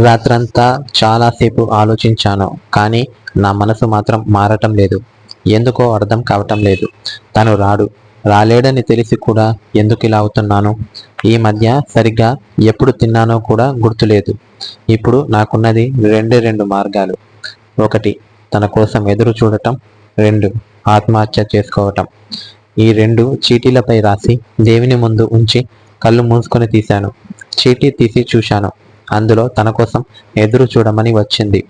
రాత్రంతా చాలాసేపు ఆలోచించాను, కానీ నా మనసు మాత్రం మారటం లేదు. ఎందుకో అర్థం కావటం లేదు. తను రాలేడని తెలిసి కూడా ఎందుకు ఇలా అవుతున్నాను? ఈ మధ్య సరిగ్గా ఎప్పుడు తిన్నానో కూడా గుర్తులేదు. ఇప్పుడు నాకున్నది రెండు మార్గాలు. ఒకటి, తన కోసం ఎదురు చూడటం. రెండు, ఆత్మహత్య చేసుకోవటం. ఈ రెండు చీటీలపై రాసి దేవుని ముందు ఉంచి కళ్ళు మూసుకొని తీశాను. చీటీ తీసి చూశాను. అందులో తన కోసం ఎదురు చూడమని వచ్చింది.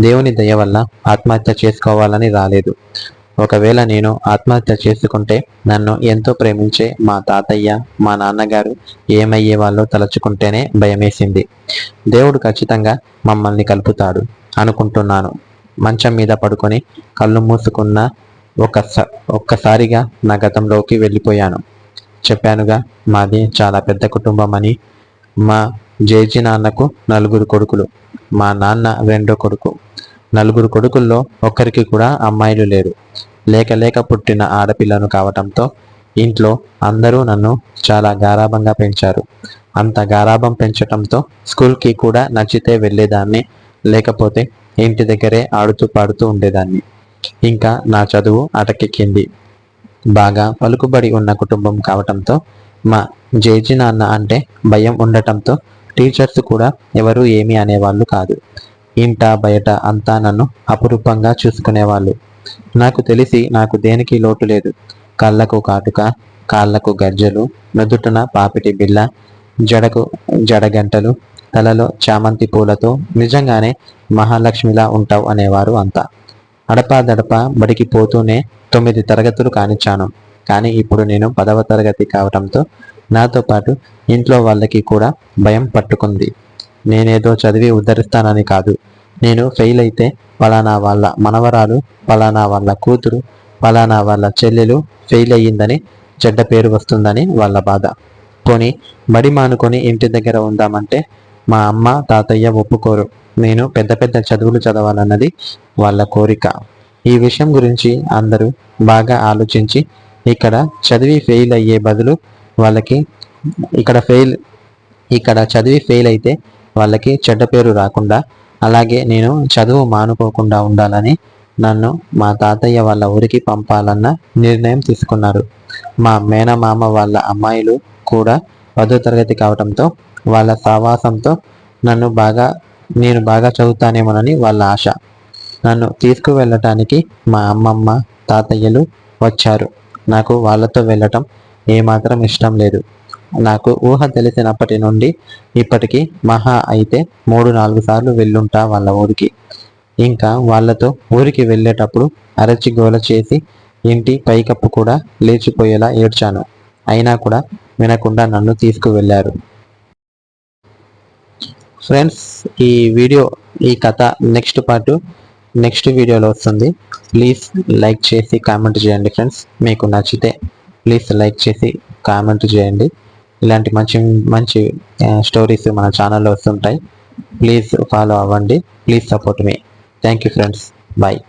దేవుని దయ వల్ల ఆత్మహత్య చేసుకోవాలని రాలేదు. ఒకవేళ నేను ఆత్మహత్య చేసుకుంటే నన్ను ఎంతో ప్రేమించే మా తాతయ్య, మా నాన్నగారు ఏమయ్యే వాళ్ళో తలుచుకుంటేనే భయమేసింది. దేవుడు ఖచ్చితంగా మమ్మల్ని కలుపుతాడు అనుకుంటున్నాను. మంచం మీద పడుకొని కళ్ళు మూసుకున్న ఒక్కసారిగా నా గతంలోకి వెళ్ళిపోయాను. చెప్పానుగా, మాది చాలా పెద్ద కుటుంబం అని. మా జేజీ నాన్నకు 4 కొడుకులు, మా నాన్న రెండో కొడుకు. 4 కొడుకుల్లో ఒక్కరికి కూడా అమ్మాయిలు లేరు. లేక పుట్టిన ఆడపిల్లను కావటంతో ఇంట్లో అందరూ నన్ను చాలా గారాబంగా పెంచారు. అంత గారాబం పెంచటంతో స్కూల్కి కూడా నచ్చితే వెళ్ళేదాన్ని, లేకపోతే ఇంటి దగ్గరే ఆడుతూ పాడుతూ ఉండేదాన్ని. ఇంకా నా చదువు అటకెక్కింది. బాగా పలుకుబడి ఉన్న కుటుంబం కావటంతో మా జేజీ నాన్న అంటే భయం ఉండటంతో టీచర్స్ కూడా ఎవరూ ఏమీ అనేవాళ్ళు కాదు. ఇంట బయట అంతా నన్ను అపురూపంగా చూసుకునేవాళ్ళు. నాకు తెలిసి నాకు దేనికి లోటు లేదు. కళ్ళకు కాటుక, కాళ్ళకు గజ్జలు, నుదుటన పాపిటి బిళ్ళ, జడకు జడగంటలు, తలలో చామంతి పూలతో నిజంగానే మహాలక్ష్మిలా ఉంటావు అనేవారు అంతా. అడపాదడప బడికి పోతూనే 9 తరగతులు కానిచ్చాను. కానీ ఇప్పుడు నేను 10వ తరగతి కావటంతో నాతో పాటు ఇంట్లో వాళ్ళకి కూడా భయం పట్టుకుంది. నేనేదో చదివి ఉద్ధరిస్తానని కాదు. నేను ఫెయిల్ అయితే పలానా వాళ్ళ మనవరాలు, పలానా వాళ్ళ కూతురు, పలానా వాళ్ళ చెల్లెలు ఫెయిల్ అయ్యిందని చెడ్డ పేరు వస్తుందని వాళ్ళ బాధ. పోనీ బడి మానుకొని ఇంటి దగ్గర ఉందామంటే మా అమ్మ తాతయ్య ఒప్పుకోరు. నేను పెద్ద పెద్ద చదువులు చదవాలన్నది వాళ్ళ కోరిక. ఈ విషయం గురించి అందరూ బాగా ఆలోచించి ఇక్కడ చదివి ఫెయిల్ అయ్యే బదులు వాళ్ళకి ఇక్కడ చదివి ఫెయిల్ అయితే వాళ్ళకి చెడ్డ పేరు రాకుండా, అలాగే నేను చదువు మానుకోకుండా ఉండాలని నన్ను మా తాతయ్య వాళ్ళ ఊరికి పంపాలన్న నిర్ణయం తీసుకున్నారు. మా మేనమామ వాళ్ళ అమ్మాయిలు కూడా 10వ తరగతి కావటంతో వాళ్ళ సావాసంతో నేను బాగా చదువుతానేమోనని వాళ్ళ ఆశ. నన్ను తీసుకువెళ్ళటానికి మా అమ్మమ్మ తాతయ్యలు వచ్చారు. నాకు వాళ్ళతో వెళ్ళటం ఏమాత్రం ఇష్టం లేదు. నాకు ఊహ తెలిసినప్పటి నుండి ఇప్పటికీ మహా అయితే 3-4 సార్లు వెళ్ళుంటా వాళ్ళ ఊరికి. ఇంకా వాళ్ళతో ఊరికి వెళ్ళేటప్పుడు అరచి గోల చేసి ఇంటి పైకప్పు కూడా లేచిపోయేలా ఏడ్చాను. అయినా కూడా వినకుండా నన్ను తీసుకువెళ్ళారు. ఫ్రెండ్స్, ఈ కథ నెక్స్ట్ పార్ట్ నెక్స్ట్ వీడియోలో వస్తుంది. ప్లీజ్ లైక్ చేసి కామెంట్ చేయండి ఫ్రెండ్స్. మీకు నచ్చితే ప్లీజ్ లైక్ చేసి కామెంట్ చేయండి. ఇలాంటి మంచి మంచి స్టోరీస్ మన ఛానల్లో వస్తుంటాయి. ప్లీజ్ ఫాలో అవ్వండి. ప్లీజ్ సపోర్ట్ మీ. Thank you friends. బాయ్.